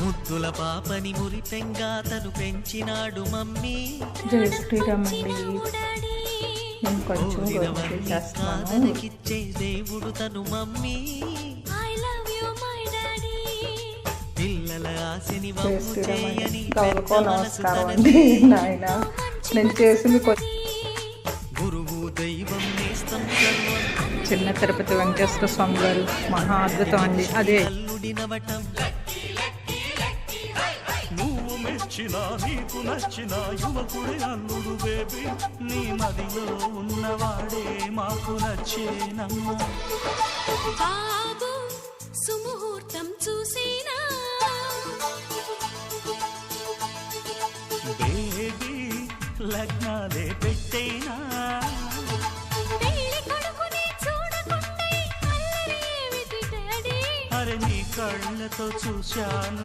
ముద్దుల పాపని మురిపెంగా తను పెంచినాడు మమ్మీ. జై శ్రీరామ్ అండి. నేను కొంచెం కాదనకిచ్చే దేవుడు తను మమ్మీ. పిల్లల ఆశని వమ్ము చేయని నమస్కారం అండి. నాయన నేను చేసింది గురువు దైవం నేస్తం సర్వం. చిన్న తిరుపతి వెంకటేశ్వర స్వామి గారు మహా అద్భుతం అండి. అదే అల్లుడినవటం నువ్వు మెచ్చిన నీకు నచ్చిన యువకుడే అల్లుడు బేబీ. నీ మదిలో ఉన్నవాడే మాకు నచ్చేనమ్మా. బాబు సుముహూర్తం చూసేనా బేబీ లగ్నాలే పెట్టేనా. అరే నీ కళ్ళతో చూశాను